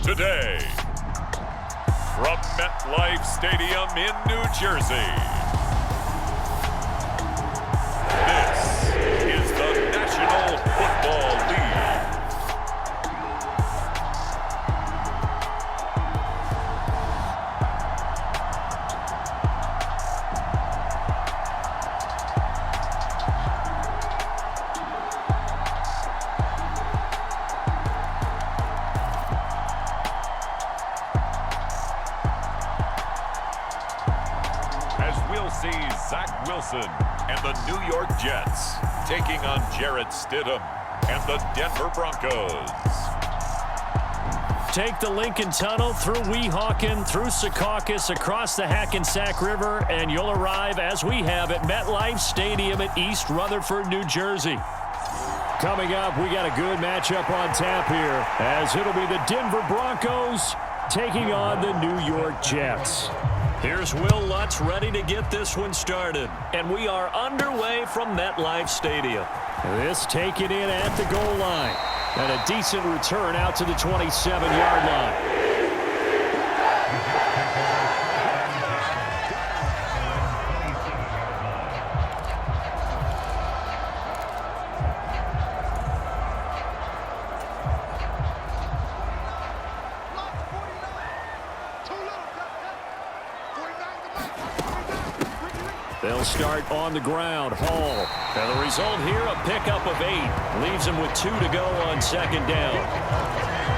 today. From MetLife Stadium in New Jersey, this is the National Football League. See Zach Wilson and the New York Jets taking on Jarrett Stidham and the Denver Broncos. Take the Lincoln Tunnel through Weehawken, through Secaucus, across the Hackensack River, and you'll arrive, as we have, at MetLife Stadium at East Rutherford, New Jersey. Coming up, we got a good matchup on tap here, as it'll be the Denver Broncos taking on the New York Jets. Here's Will Lutz ready to get this one started. And we are underway from MetLife Stadium. This taken in at the goal line. And a decent return out to the 27-yard line. They'll start on the ground. Hall. And the result here, a pickup of 8. Leaves him with 2 to go on second down.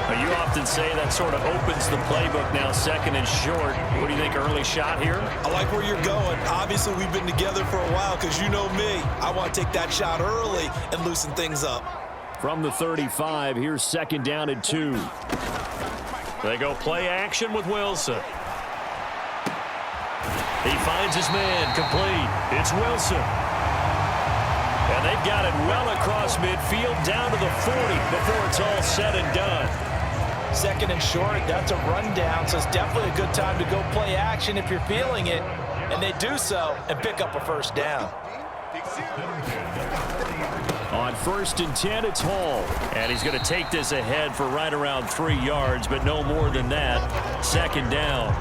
Now, you often say that sort of opens the playbook now, second and short. What do you think, early shot here? I like where you're going. Obviously, we've been together for a while because you know me. I want to take that shot early and loosen things up. From the 35, here's second down and 2. They go play action with Wilson. He finds his man, complete. It's Wilson. And they've got it well across midfield, down to the 40 before it's all said and done. Second and short, that's a rundown, so it's definitely a good time to go play action if you're feeling it. And they do so and pick up a first down. On 1st and 10, it's Hall. And he's going to take this ahead for right around 3 yards, but no more than that. Second down.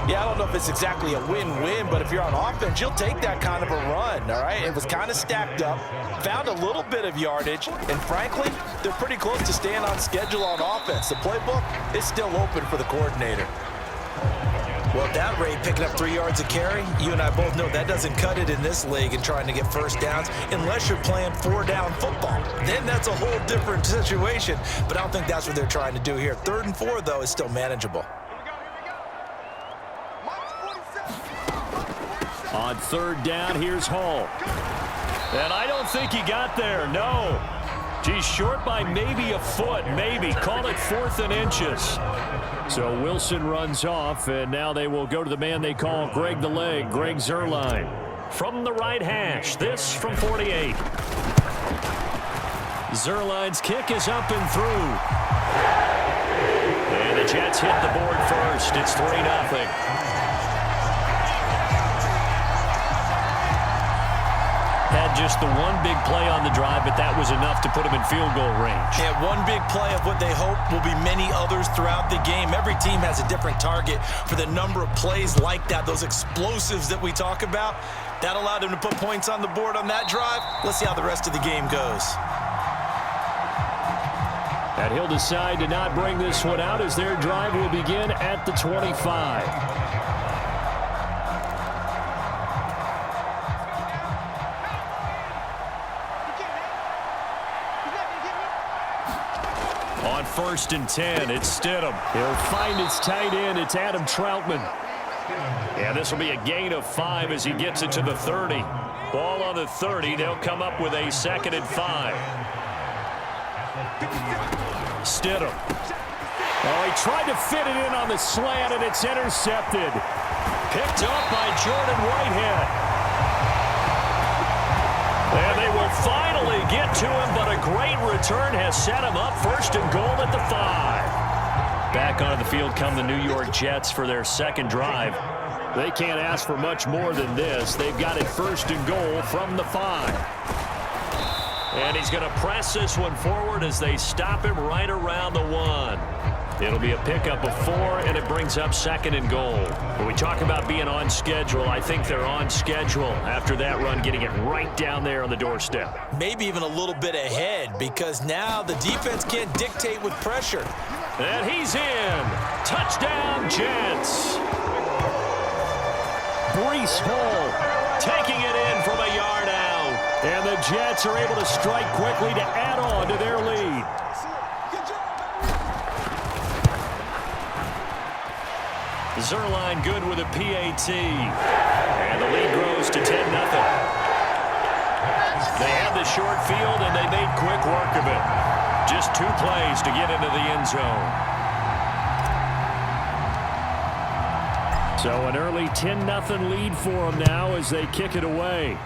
Yeah, I don't know if it's exactly a win-win, but if you're on offense, you'll take that kind of a run, all right? It was kind of stacked up, found a little bit of yardage, and frankly, they're pretty close to staying on schedule on offense. The playbook is still open for the coordinator. Well, at that rate, picking up 3 yards a carry, you and I both know that doesn't cut it in this league and trying to get first downs unless you're playing 4-down football. Then that's a whole different situation, but I don't think that's what they're trying to do here. 3rd and 4, though, is still manageable. On 3rd down, here's Hall. And I don't think he got there, no. He's short by maybe a foot, maybe. Call it 4th and inches. So Wilson runs off, and now they will go to the man they call Greg the Leg, Greg Zuerlein. From the right hash, this from 48. Zuerlein's kick is up and through. And the Jets hit the board first. It's 3-0. Had just the one big play on the drive, but that was enough to put him in field goal range. Yeah, one big play of what they hope will be many others throughout the game. Every team has a different target for the number of plays like that, those explosives that we talk about. That allowed them to put points on the board on that drive. Let's see how the rest of the game goes. And he'll decide to not bring this one out as their drive will begin at the 25. On 1st and 10, it's Stidham. He'll find his tight end. It's Adam Troutman. Yeah, this will be a gain of 5 as he gets it to the 30. Ball on the 30. They'll come up with a 2nd and 5. Stidham. Oh, he tried to fit it in on the slant, and it's intercepted. Picked up by Jordan Whitehead. And they will finally get to him, but a great return has set him up 1st and goal at the 5. Back onto the field come the New York Jets for their second drive. They can't ask for much more than this. They've got it 1st and goal from the 5. And he's going to press this one forward as they stop him right around the 1. It'll be a pickup of 4, and it brings up 2nd and goal. When we talk about being on schedule, I think they're on schedule after that run, getting it right down there on the doorstep. Maybe even a little bit ahead, because now the defense can't dictate with pressure. And he's in. Touchdown, Jets. Breece Hall taking it in from a yard out. And the Jets are able to strike quickly to add on to their lead. Zerline good with a PAT. And the lead grows to 10-0. They had the short field, and they made quick work of it. Just 2 plays to get into the end zone. So an early 10-0 lead for them now as they kick it away.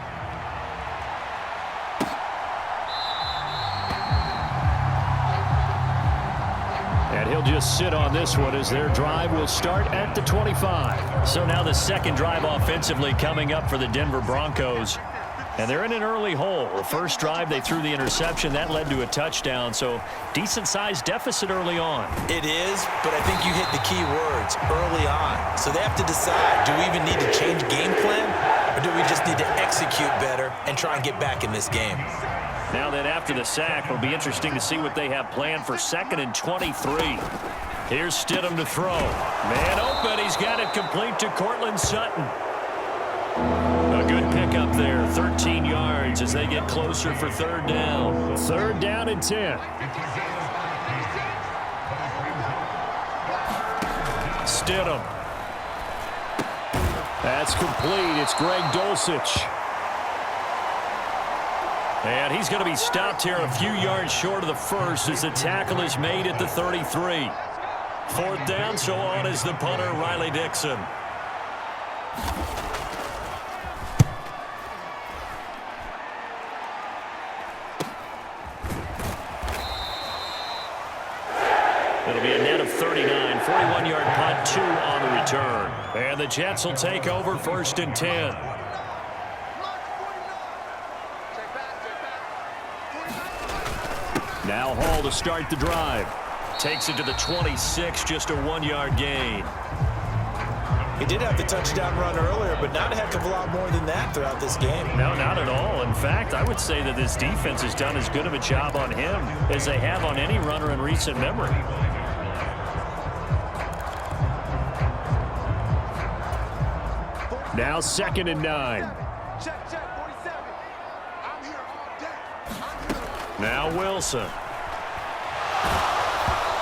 And he'll just sit on this one as their drive will start at the 25. So now the second drive offensively coming up for the Denver Broncos. And they're in an early hole. The first drive, they threw the interception. That led to a touchdown. So decent-sized deficit early on. It is, but I think you hit the key words, early on. So they have to decide, do we even need to change game plan? Or do we just need to execute better and try and get back in this game? Now that after the sack, it'll be interesting to see what they have planned for 2nd and 23. Here's Stidham to throw. Man open. He's got it complete to Cortland Sutton. A good pickup there. 13 yards as they get closer for 3rd down. 3rd down and 10. Stidham. That's complete. It's Greg Dulcich. And he's going to be stopped here a few yards short of the first as the tackle is made at the 33. 4th down, so on is the punter, Riley Dixon. It'll be a net of 39, 41-yard punt, 2 on the return. And the Jets will take over 1st and 10. Now Hall to start the drive. Takes it to the 26, just a 1-yard gain. He did have the touchdown run earlier, but not a heck of a lot more than that throughout this game. No, not at all. In fact, I would say that this defense has done as good of a job on him as they have on any runner in recent memory. Now 2nd and 9. Now Wilson.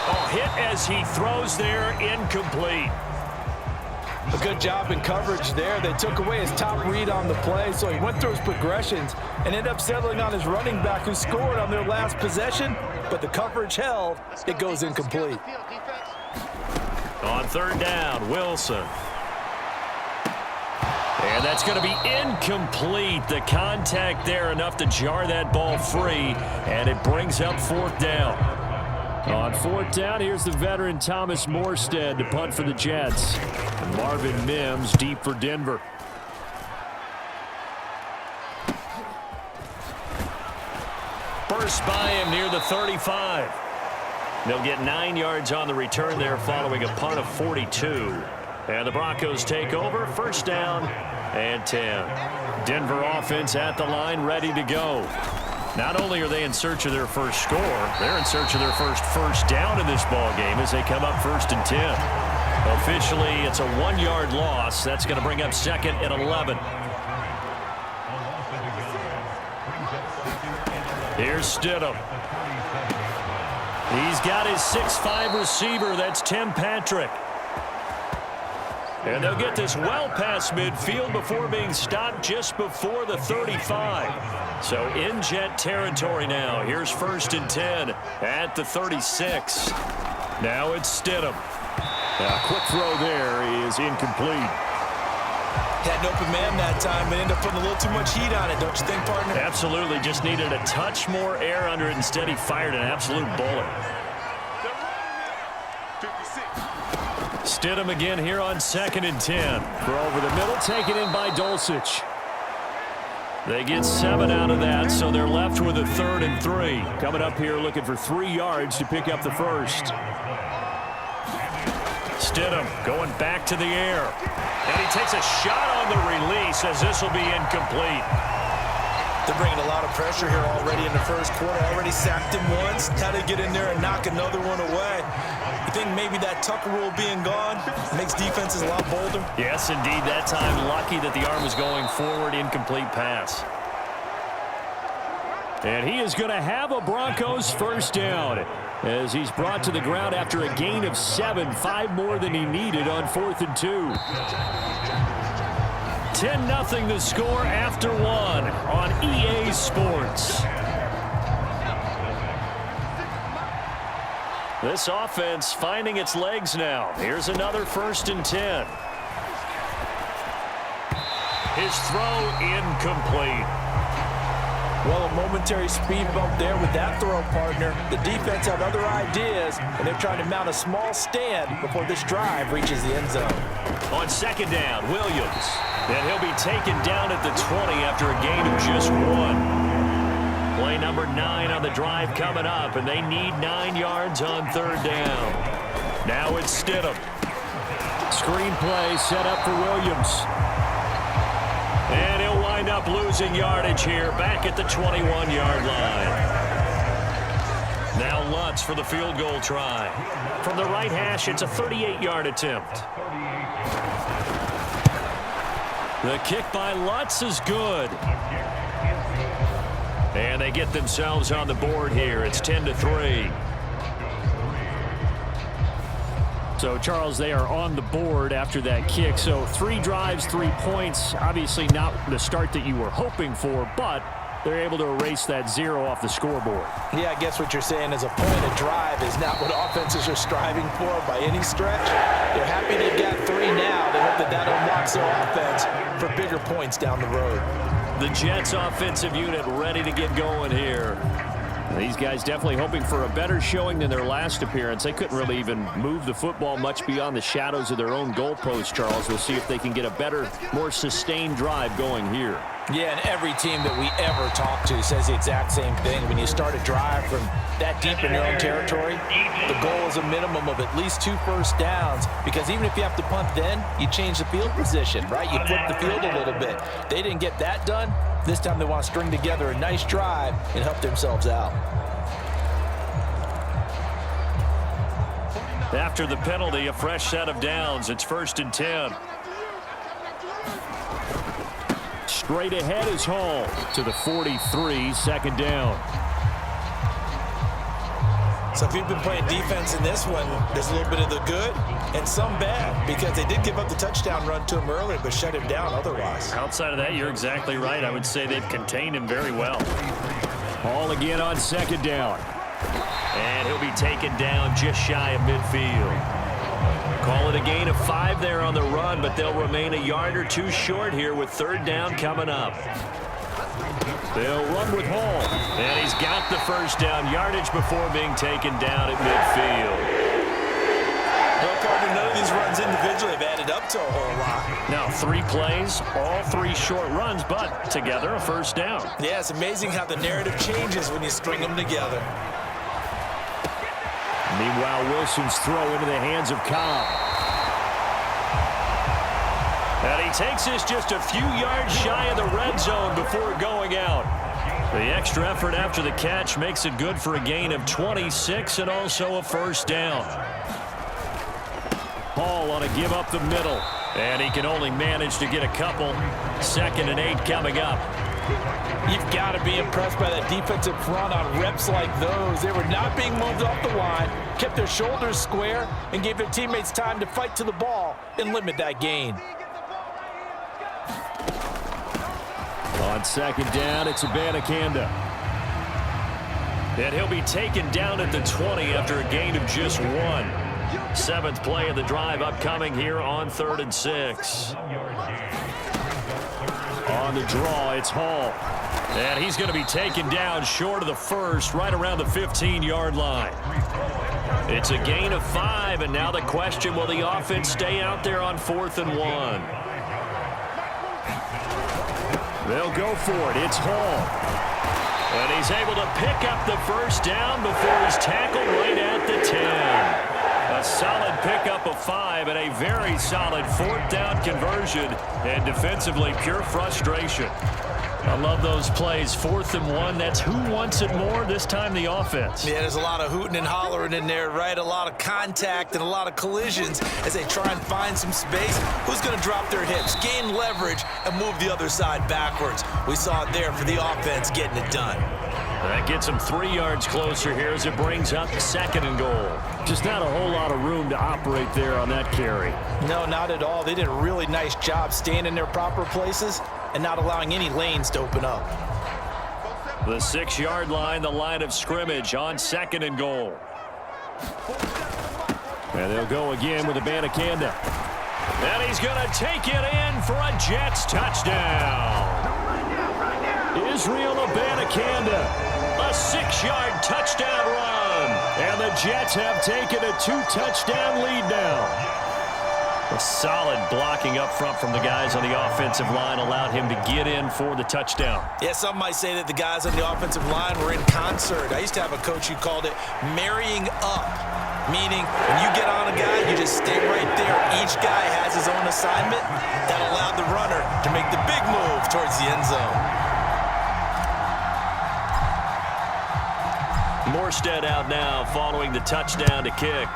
Oh, hit as he throws there, incomplete. A good job in coverage there. They took away his top read on the play, so he went through his progressions and ended up settling on his running back who scored on their last possession, but the coverage held. It goes incomplete. On 3rd down, Wilson. And that's going to be incomplete. The contact there enough to jar that ball free, and it brings up 4th down. On 4th down, here's the veteran Thomas Morstead to punt for the Jets. And Marvin Mims deep for Denver. Burst by him near the 35. They'll get 9 yards on the return there following a punt of 42. And the Broncos take over, 1st down and 10. Denver offense at the line, ready to go. Not only are they in search of their first score, they're in search of their first down in this ball game as they come up 1st and 10. Officially, it's a 1-yard loss. That's going to bring up 2nd and 11. Here's Stidham. He's got his 6'5 receiver. That's Tim Patrick. And they'll get this well past midfield before being stopped just before the 35. So in Jet territory now. Here's 1st and 10 at the 36. Now it's Stidham. A quick throw there is incomplete. Had an open man that time, but ended up putting a little too much heat on it, don't you think, partner? Absolutely. Just needed a touch more air under it. Instead, he fired an absolute bullet. Stidham again here on 2nd and 10. Throw over the middle, taken in by Dulcich. They get 7 out of that, so they're left with a 3rd and 3. Coming up here looking for 3 yards to pick up the first. Stidham going back to the air. And he takes a shot on the release as this will be incomplete. They're bringing a lot of pressure here already in the first quarter. Already sacked him once. Now they get in there and knock another one away. You think maybe that Tucker rule being gone makes defenses a lot bolder? Yes, indeed. That time, lucky that the arm was going forward. Incomplete pass. And he is going to have a Broncos first down as he's brought to the ground after a gain of 7, 5 more than he needed on 4th and 2. 10-0 the score after 1 on EA Sports. This offense finding its legs now. Here's another 1st and 10. His throw incomplete. Well, a momentary speed bump there with that throw, partner. The defense had other ideas, and they're trying to mount a small stand before this drive reaches the end zone. On 2nd down, Williams. And he'll be taken down at the 20 after a gain of just 1. Play number 9 on the drive coming up, and they need 9 yards on 3rd down. Now it's Stidham. Screen play set up for Williams. And he'll wind up losing yardage here back at the 21-yard line. Now Lutz for the field goal try. From the right hash, it's a 38-yard attempt. The kick by Lutz is good. And they get themselves on the board here. It's 10-3. So, Charles, they are on the board after that kick. So 3 drives, 3 points. Obviously not the start that you were hoping for, but they're able to erase that 0 off the scoreboard. Yeah, I guess what you're saying is a point of drive is not what offenses are striving for by any stretch. They're happy they've got 3 now. They hope that that unlocks their offense for bigger points down the road. The Jets offensive unit ready to get going here. These guys definitely hoping for a better showing than their last appearance. They couldn't really even move the football much beyond the shadows of their own goalpost, Charles. We'll see if they can get a better, more sustained drive going here. Yeah, and every team that we ever talk to says the exact same thing. When you start a drive from that deep in your own territory, the goal is a minimum of at least 2 first downs, because even if you have to punt then, you change the field position, right? You flip the field a little bit. They didn't get that done. This time they want to string together a nice drive and help themselves out. After the penalty, a fresh set of downs. It's 1st and 10. Straight ahead is Hall to the 43, 2nd down. So if you've been playing defense in this one, there's a little bit of the good and some bad, because they did give up the touchdown run to him earlier, but shut him down otherwise. Outside of that, you're exactly right. I would say they've contained him very well. Hall again on 2nd down. And he'll be taken down just shy of midfield. Call it a gain of 5 there on the run, but they'll remain a yard or 2 short here with 3rd down coming up. They'll run with Hall. And he's got the first down yardage before being taken down at midfield. Well, partner, none of these runs individually have added up to a whole lot. Now 3 plays, all 3 short runs, but together a first down. Yeah, it's amazing how the narrative changes when you string them together. Meanwhile, Wilson's throw into the hands of Cobb. And he takes this just a few yards shy of the red zone before going out. The extra effort after the catch makes it good for a gain of 26 and also a first down. Hall on a give up the middle. And he can only manage to get a couple. 2nd and 8 coming up. You've got to be impressed by that defensive front on reps like those. They were not being moved off the line, kept their shoulders square, and gave their teammates time to fight to the ball and limit that gain. On 2nd down, it's Abanikanda. And he'll be taken down at the 20 after a gain of just 1. 7th play of the drive upcoming here on 3rd and 6. On the draw, it's Hall. And he's going to be taken down short of the first, right around the 15-yard line. It's a gain of 5, and now the question, will the offense stay out there on 4th and 1? They'll go for it. It's Hall. And he's able to pick up the first down before he's tackled right at the 10. A solid pickup of 5 and a very solid 4th down conversion, and defensively pure frustration. I love those plays. 4th and 1. That's who wants it more, this time the offense. Yeah, there's a lot of hooting and hollering in there, right? A lot of contact and a lot of collisions as they try and find some space. Who's going to drop their hips, gain leverage, and move the other side backwards? We saw it there for the offense getting it done. That gets them 3 yards closer here as it brings up 2nd and goal. Just not a whole lot of room to operate there on that carry. No, not at all. They did a really nice job staying in their proper places and not allowing any lanes to open up. The 6-yard line, the line of scrimmage on 2nd and goal. And they'll go again with Abanikanda. And he's going to take it in for a Jets touchdown. Israel Abanikanda. A 6-yard touchdown run. And the Jets have taken a 2-touchdown lead now. A solid blocking up front from the guys on the offensive line allowed him to get in for the touchdown. Yeah, some might say that the guys on the offensive line were in concert. I used to have a coach who called it marrying up, meaning when you get on a guy, you just stay right there. Each guy has his own assignment. That allowed the runner to make the big move towards the end zone. Morstead out now following the touchdown to kick.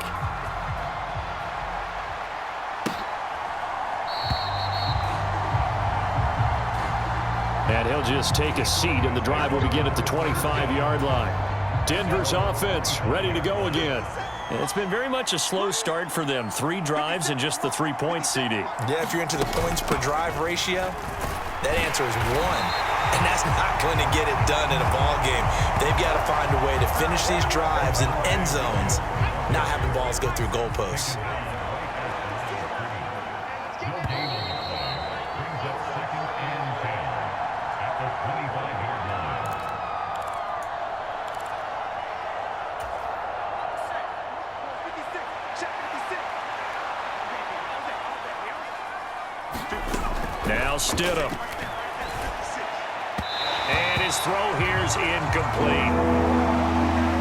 And he'll just take a seat, and the drive will begin at the 25-yard line. Denver's offense ready to go again. And it's been very much a slow start for them. 3 drives and just the 3 points, CD. Yeah, if you're into the points per drive ratio, that answer is 1. And that's not going to get it done in a ball game. They've got to find a way to finish these drives in end zones, not having balls go through goalposts. Now Stidham. And his throw here's incomplete.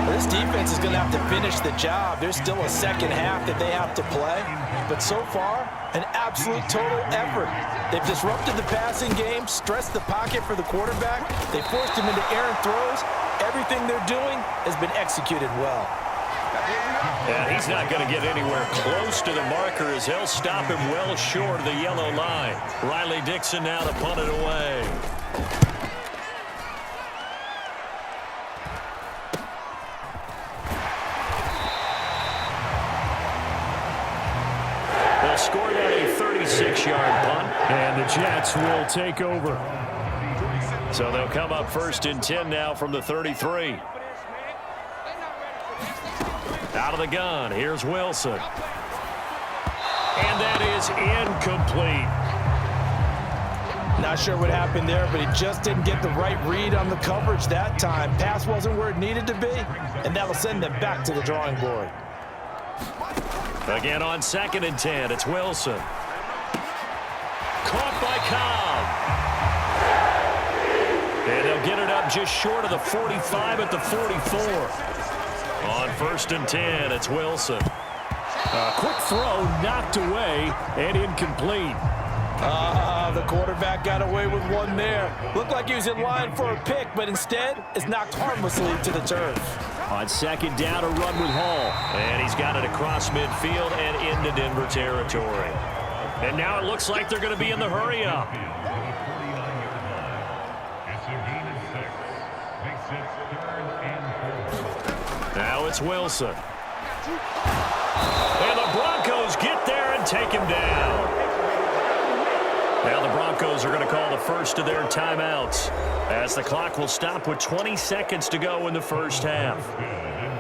This defense is going to have to finish the job. There's still a second half that they have to play. But so far, an absolute total effort. They've disrupted the passing game, stressed the pocket for the quarterback. They forced him into errant throws. Everything they're doing has been executed well. And he's not going to get anywhere close to the marker as he'll stop him well short of the yellow line. Riley Dixon now to punt it away. They'll score that a 36-yard punt, and the Jets will take over. So they'll come up 1st and 10 now from the 33. Out of the gun, here's Wilson. And that is incomplete. Not sure what happened there, but he just didn't get the right read on the coverage that time. Pass wasn't where it needed to be, and that'll send them back to the drawing board. Again on 2nd and 10, it's Wilson. Caught by Cobb. And they'll get it up just short of the 45 at the 44. On 1st and 10, it's Wilson. A quick throw knocked away and incomplete. The quarterback got away with one there. Looked like he was in line for a pick, but instead is knocked harmlessly to the turf. On 2nd down, a run with Hall. And he's got it across midfield and into Denver territory. And now it looks like they're going to be in the hurry-up. Now it's Wilson. And the Broncos get there and take him down. Now the Broncos are going to call the first of their timeouts as the clock will stop with 20 seconds to go in the first half.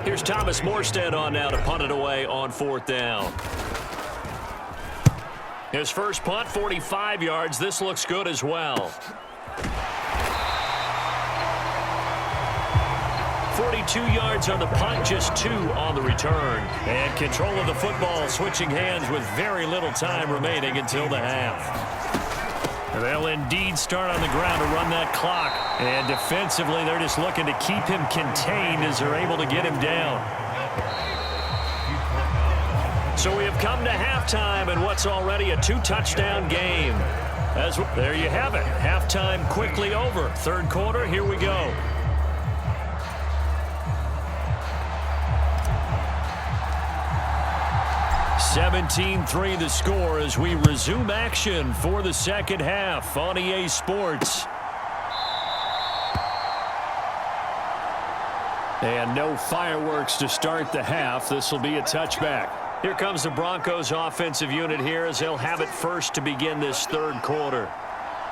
Here's Thomas Morstead on now to punt it away on 4th down. His first punt, 45 yards. This looks good as well. 42 yards on the punt, just 2 on the return. And control of the football switching hands with very little time remaining until the half. They'll indeed start on the ground to run that clock. And defensively, they're just looking to keep him contained as they're able to get him down. So we have come to halftime in what's already a 2-touchdown game. There you have it. Halftime quickly over. Third quarter, here we go. (17-3) the score as we resume action for the second half on EA Sports. And no fireworks to start the half. This will be a touchback. Here comes the Broncos offensive unit here as they'll have it first to begin this third quarter.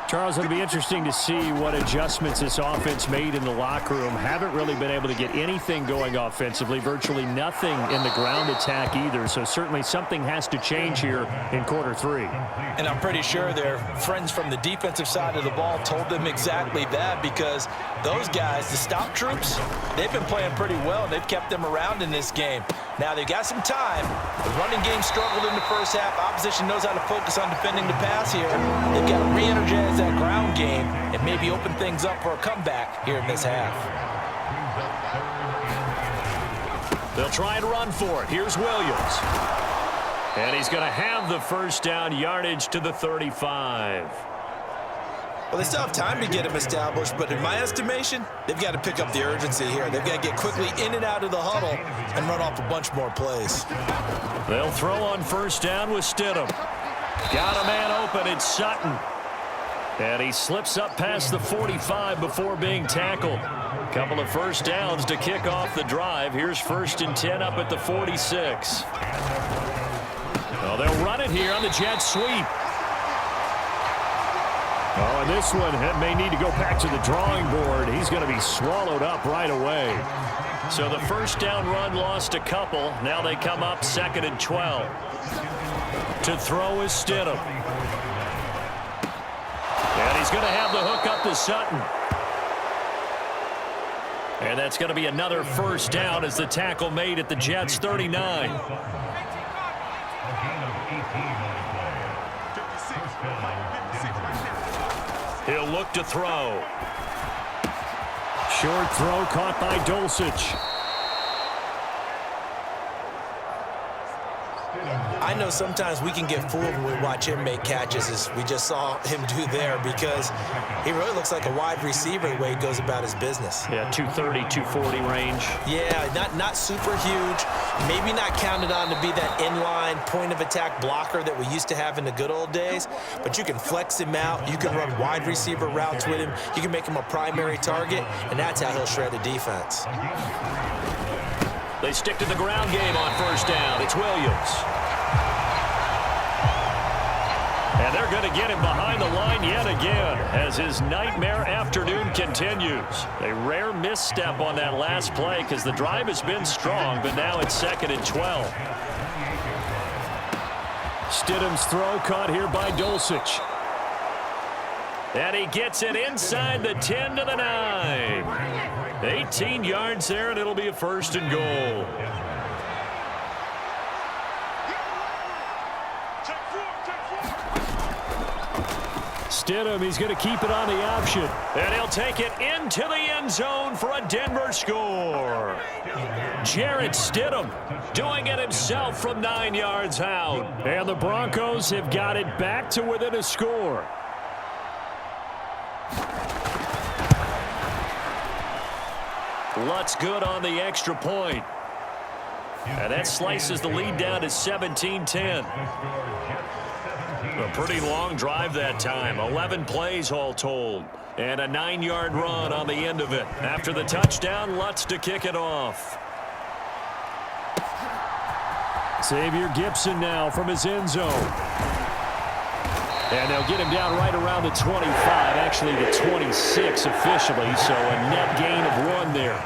Charles, it'll be interesting to see what adjustments this offense made in the locker room. Haven't really been able to get anything going offensively, virtually nothing in the ground attack either. So certainly something has to change here in quarter three. And I'm pretty sure their friends from the defensive side of the ball told them exactly that, because those guys, the stop troops, they've been playing pretty well, and they've kept them around in this game. Now, they've got some time. The running game struggled in the first half. Opposition knows how to focus on defending the pass here. They've got to re-energize that ground game and maybe open things up for a comeback here in this half. They'll try and run for it. Here's Williams. And he's going to have the first down, yardage to the 35. Well, they still have time to get him established, but in my estimation, they've got to pick up the urgency here. They've got to get quickly in and out of the huddle and run off a bunch more plays. They'll throw on first down with Stidham. Got a man open. It's Sutton. And he slips up past the 45 before being tackled. Couple of first downs to kick off the drive. Here's 1st and 10 up at the 46. Well, they'll run it here on the jet sweep. Oh, and this one may need to go back to the drawing board. He's going to be swallowed up right away. So the first down run lost a couple. Now they come up 2nd and 12. To throw is Stidham. And he's going to have the hook up to Sutton. And that's going to be another first down as the tackle made at the Jets' 39. He'll look to throw. Short throw caught by Dulcich. I know sometimes we can get fooled when we watch him make catches, as we just saw him do there, because he really looks like a wide receiver the way he goes about his business. Yeah, 230, 240 range. Yeah, not super huge. Maybe not counted on to be that inline point-of-attack blocker that we used to have in the good old days, but you can flex him out. You can run wide receiver routes with him. You can make him a primary target, and that's how he'll shred the defense. They stick to the ground game on first down. It's Williams. And they're going to get him behind the line yet again as his nightmare afternoon continues. A rare misstep on that last play because the drive has been strong, but now it's 2nd and 12. Stidham's throw caught here by Dulcich. And he gets it inside the 10 to the 9. 18 yards there, and it'll be a 1st and goal. Stidham, he's going to keep it on the option. And he'll take it into the end zone for a Denver score. Jarrett Stidham doing it himself from 9 yards out. And the Broncos have got it back to within a score. Lutz good on the extra point. And that slices the lead down to 17-10. A pretty long drive that time. 11 plays all told. And a 9-yard run on the end of it. After the touchdown, Lutz to kick it off. Xavier Gipson now from his end zone. And they'll get him down right around the 25, actually the 26 officially, so a net gain of 1 there.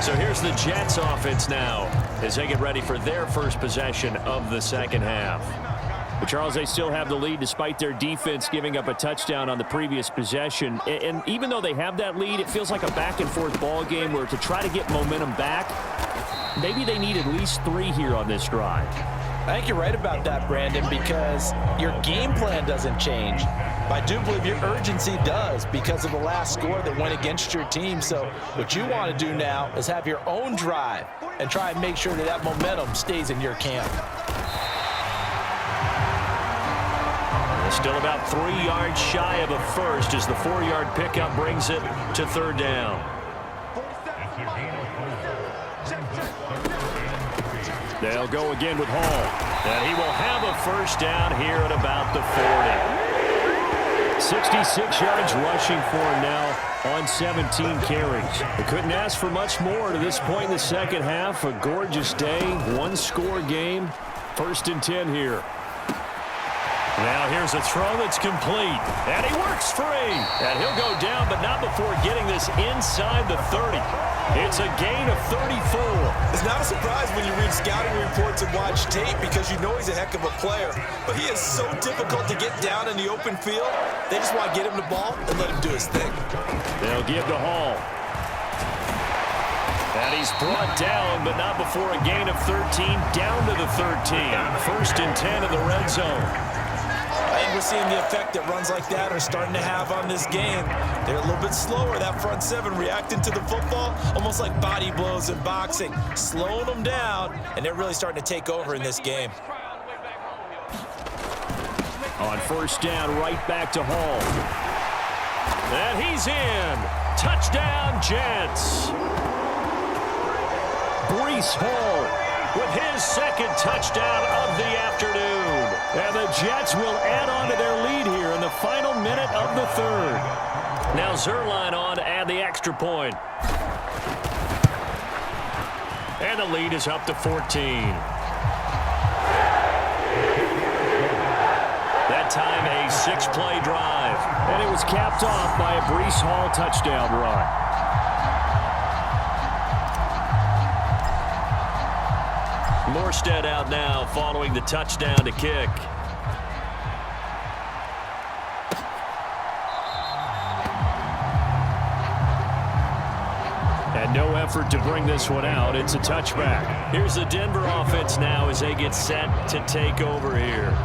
So here's the Jets offense now as they get ready for their first possession of the second half. But Charles, they still have the lead despite their defense giving up a touchdown on the previous possession. And even though they have that lead, it feels like a back-and-forth ball game where to try to get momentum back, maybe they need at least 3 here on this drive. I think you're right about that, Brandon, because your game plan doesn't change. I do believe your urgency does because of the last score that went against your team. So what you want to do now is have your own drive and try and make sure that that momentum stays in your camp. Still about 3 yards shy of a first as the 4-yard pickup brings it to third down. They'll go again with Hall. And he will have a first down here at about the 40. 66 yards rushing for him now on 17 carries. They couldn't ask for much more to this point in the second half. A gorgeous day, one-score game. 1st and 10 here. Now here's a throw that's complete. And he works free. And he'll go down, but not before getting this inside the 30. It's a gain of 34. It's not a surprise when you read scouting reports and watch tape because you know he's a heck of a player. But he is so difficult to get down in the open field. They just want to get him the ball and let him do his thing. They'll give to Hall. And he's brought down, but not before a gain of 13, down to the 13. 1st and 10 in the red zone. I think we're seeing the effect that runs like that are starting to have on this game. They're a little bit slower, that front seven, reacting to the football, almost like body blows in boxing, slowing them down, and they're really starting to take over in this game. On 1st down, right back to Hall. And he's in. Touchdown, Jets. Breece Hall with his 2nd touchdown of the afternoon. And the Jets will add on to their lead here in the final minute of the 3rd. Now Zerline on to add the extra point. And the lead is up to 14. That time a 6-play drive. And it was capped off by a Breece Hall touchdown run. Morstead out now following the touchdown to kick. And no effort to bring this one out. It's a touchback. Here's the Denver offense now as they get set to take over here.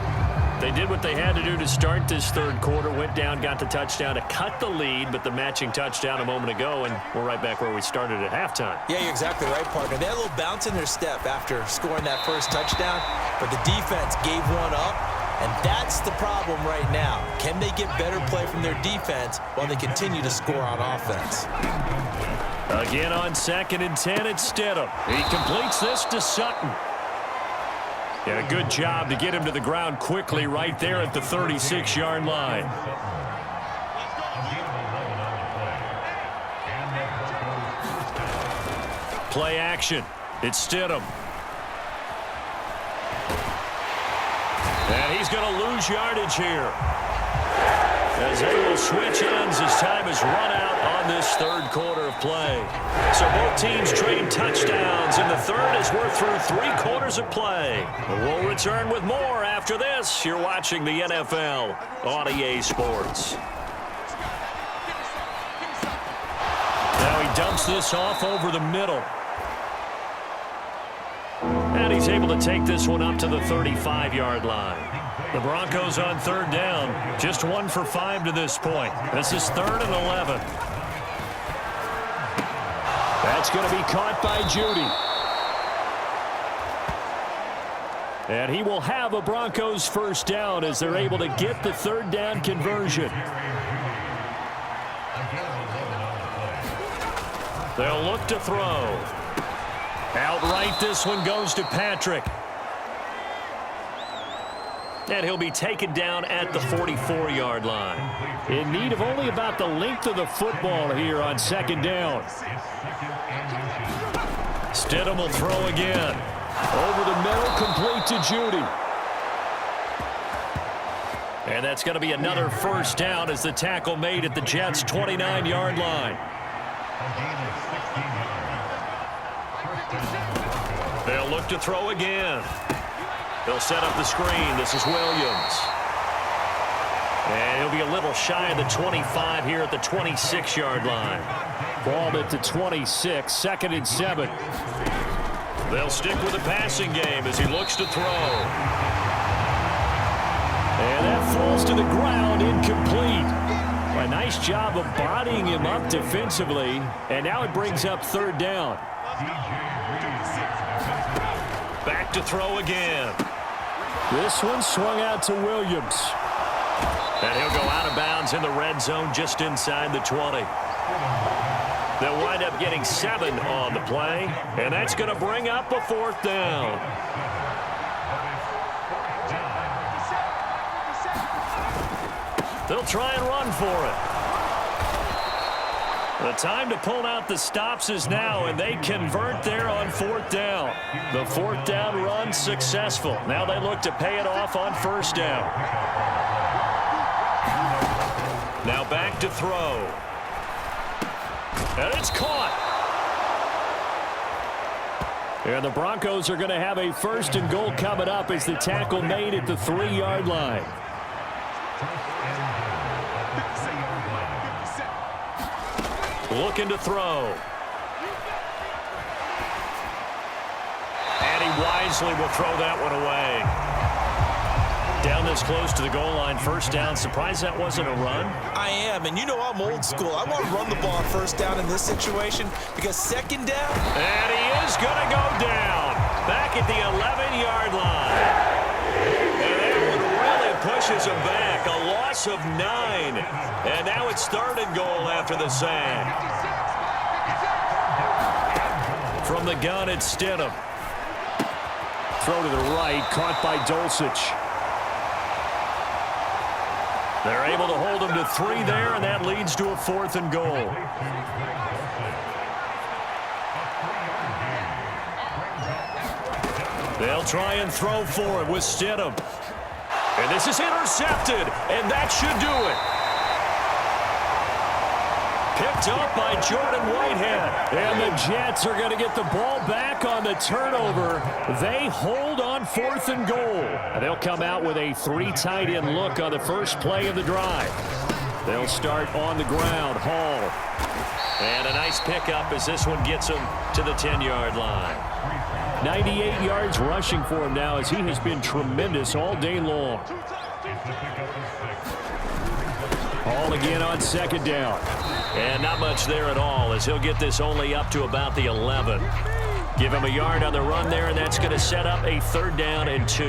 They did what they had to do to start this 3rd quarter. Went down, got the touchdown to cut the lead, but the matching touchdown a moment ago, and we're right back where we started at halftime. Yeah, you're exactly right, partner. They had a little bounce in their step after scoring that first touchdown, but the defense gave one up, and that's the problem right now. Can they get better play from their defense while they continue to score on offense? Again on 2nd and 10, it's Stidham. He completes this to Sutton. Yeah, a good job to get him to the ground quickly right there at the 36-yard line. Play action. It's Stidham. And he's going to lose yardage here, as they will switch ends as time has run out on this 3rd quarter of play. So both teams trade touchdowns in the 3rd as we're through 3 quarters of play. We'll return with more after this. You're watching the NFL on EA Sports. Now he dumps this off over the middle. And he's able to take this one up to the 35-yard line. The Broncos on 3rd down. Just 1 for 5 to this point. This is 3rd and 11. That's going to be caught by Judy. And he will have a Broncos first down as they're able to get the 3rd down conversion. They'll look to throw. Outright, this one goes to Patrick. And he'll be taken down at the 44-yard line. In need of only about the length of the football here on 2nd down. Stidham will throw again. Over the middle, complete to Judy. And that's going to be another first down as the tackle made at the Jets' 29-yard line. They'll look to throw again. They'll set up the screen. This is Williams. And he'll be a little shy of the 25 here at the 26-yard line. Ball at the 26, 2nd and 7. They'll stick with the passing game as he looks to throw. And that falls to the ground, incomplete. A nice job of bodying him up defensively. And now it brings up 3rd down. Back to throw again. This one swung out to Williams. And he'll go out of bounds in the red zone just inside the 20. They'll wind up getting 7 on the play, and that's going to bring up a 4th down. They'll try and run for it. The time to pull out the stops is now, and they convert there on 4th down. The 4th down run successful. Now they look to pay it off on 1st down. Now back to throw. And it's caught. And the Broncos are going to have a 1st and goal coming up as the tackle made at the 3-yard line. Looking to throw. And he wisely will throw that one away. Down this close to the goal line, 1st down. Surprised that wasn't a run? I am, and you know I'm old school. I want to run the ball on 1st down in this situation because 2nd down. And he is going to go down. Back at the 11-yard line. And that one really pushes him back. A loss of 9. And now it's 3rd and goal after the sack. From the gun, it's Stidham. Throw to the right, caught by Dulcich. They're able to hold him to 3 there, and that leads to a 4th and goal. They'll try and throw for it with Stidham. And this is intercepted, and that should do it. Picked up by Jordan Whitehead. And the Jets are going to get the ball back on the turnover. They hold on 4th and goal. And they'll come out with a 3 tight end look on the first play of the drive. They'll start on the ground. Hall. And a nice pickup as this one gets him to the 10-yard line. 98 yards rushing for him now as he has been tremendous all day long. Hall again on 2nd down. And not much there at all as he'll get this only up to about the 11. Give him a yard on the run there, and that's going to set up a 3rd down and 2.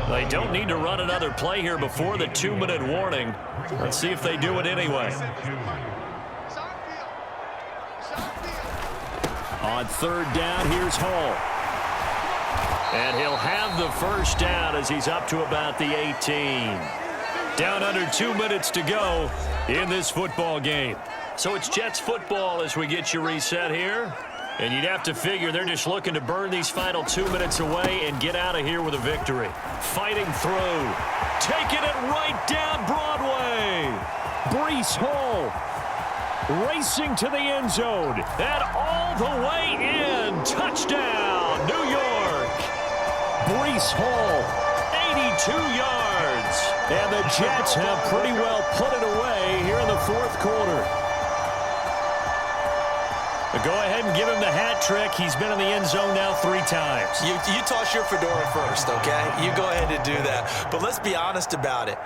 They don't need to run another play here before the 2-minute warning. Let's see if they do it anyway. On 3rd down, here's Hall. And he'll have the 1st down as he's up to about the 18. Down under 2 minutes to go in this football game. So it's Jets football as we get you reset here. And you'd have to figure they're just looking to burn these final 2 minutes away and get out of here with a victory. Fighting through. Taking it right down Broadway. Breece Hall racing to the end zone. And all the way in. Touchdown, New York. Breece Hall, 82 yards. And the Jets have pretty well put it away here in the 4th quarter. Go ahead and give him the hat trick. He's been in the end zone now 3 times. You toss your fedora first, okay? You go ahead and do that. But let's be honest about it.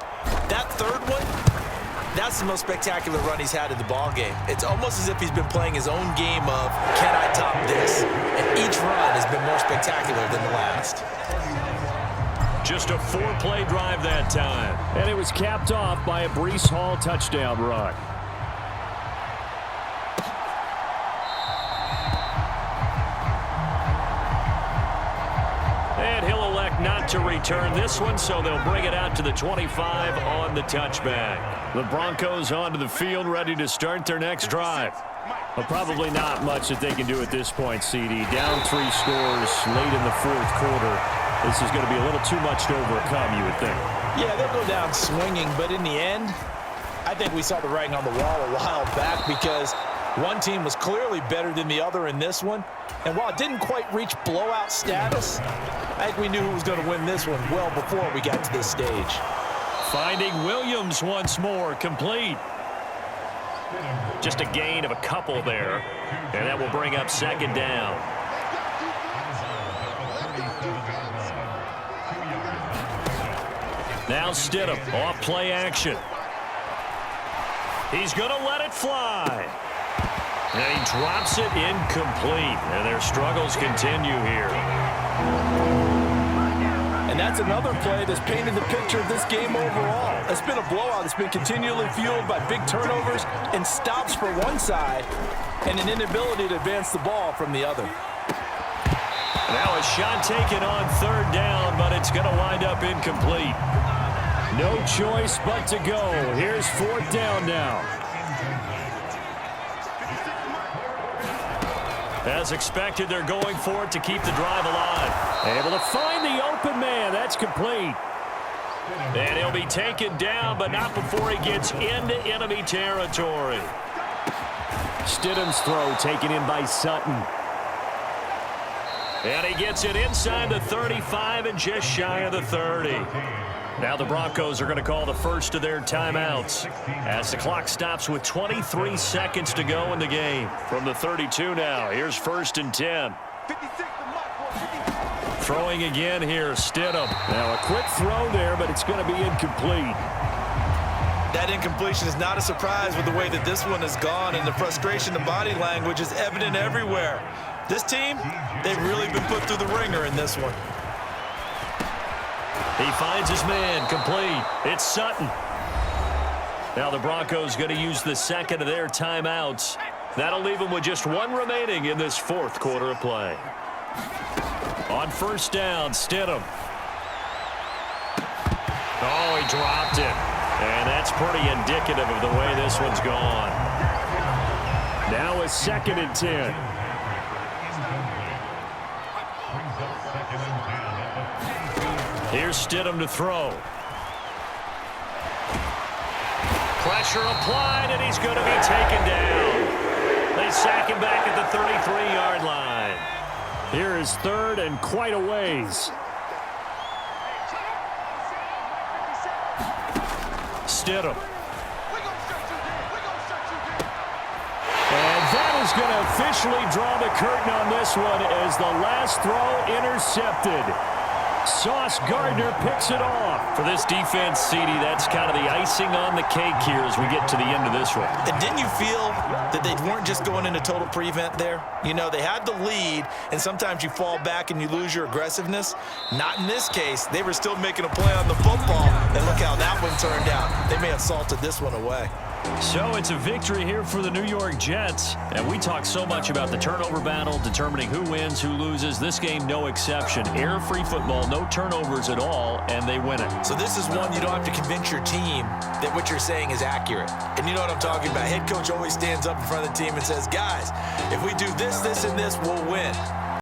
That 3rd one, that's the most spectacular run he's had in the ball game. It's almost as if he's been playing his own game of, can I top this? And each run has been more spectacular than the last. Just a 4-play drive that time. And it was capped off by a Breece Hall touchdown run. And he'll elect not to return this one, so they'll bring it out to the 25 on the touchback. The Broncos onto the field, ready to start their next drive. But probably not much that they can do at this point, CD. Down 3 scores late in the 4th quarter. This is going to be a little too much to overcome, you would think. Yeah, they'll go down swinging, but in the end, I think we saw the writing on the wall a while back because one team was clearly better than the other in this one. And while it didn't quite reach blowout status, I think we knew who was going to win this one well before we got to this stage. Finding Williams once more, complete. Just a gain of a couple there, and that will bring up 2nd down. Now Stidham, off play action. He's going to let it fly. And he drops it incomplete, and their struggles continue here. And that's another play that's painted the picture of this game overall. It's been a blowout. It's been continually fueled by big turnovers and stops for one side and an inability to advance the ball from the other. Now a shot taken on third down, but it's going to wind up incomplete. No choice but to go. Here's fourth down now. As expected, they're going for it to keep the drive alive. Able to find the open man. That's complete. And he'll be taken down, but not before he gets into enemy territory. Stidham's throw taken in by Sutton. And he gets it inside the 35 and just shy of the 30. Now the Broncos are going to call the first of their timeouts as the clock stops with 23 seconds to go in the game. From the 32 now, here's 1st and 10. Throwing again here, Stidham. Now a quick throw there, but it's going to be incomplete. That incompletion is not a surprise with the way that this one has gone, and the frustration, the body language is evident everywhere. This team, they've really been put through the ringer in this one. He finds his man, complete. It's Sutton. Now the Broncos going to use the second of their timeouts. That'll leave them with just one remaining in this fourth quarter of play. On first down, Stidham. Oh, he dropped it. And that's pretty indicative of the way this one's gone. Now a 2nd and 10. Here's Stidham to throw. Pressure applied, and he's going to be taken down. They sack him back at the 33-yard line. Here is 3rd and quite a ways. Stidham. And that is going to officially draw the curtain on this one as the last throw intercepted. Sauce Gardner picks it off. For this defense, CD, that's kind of the icing on the cake here as we get to the end of this one. And didn't you feel that they weren't just going into total prevent there? You know, they had the lead, and sometimes you fall back and you lose your aggressiveness. Not in this case. They were still making a play on the football, and look how that one turned out. They may have salted this one away. So it's a victory here for the New York Jets. And we talk so much about the turnover battle, determining who wins, who loses. This game, no exception. Error-free football, no turnovers at all, and they win it. So this is one you don't have to convince your team that what you're saying is accurate. And you know what I'm talking about. Head coach always stands up in front of the team and says, guys, if we do this, this, and this, we'll win.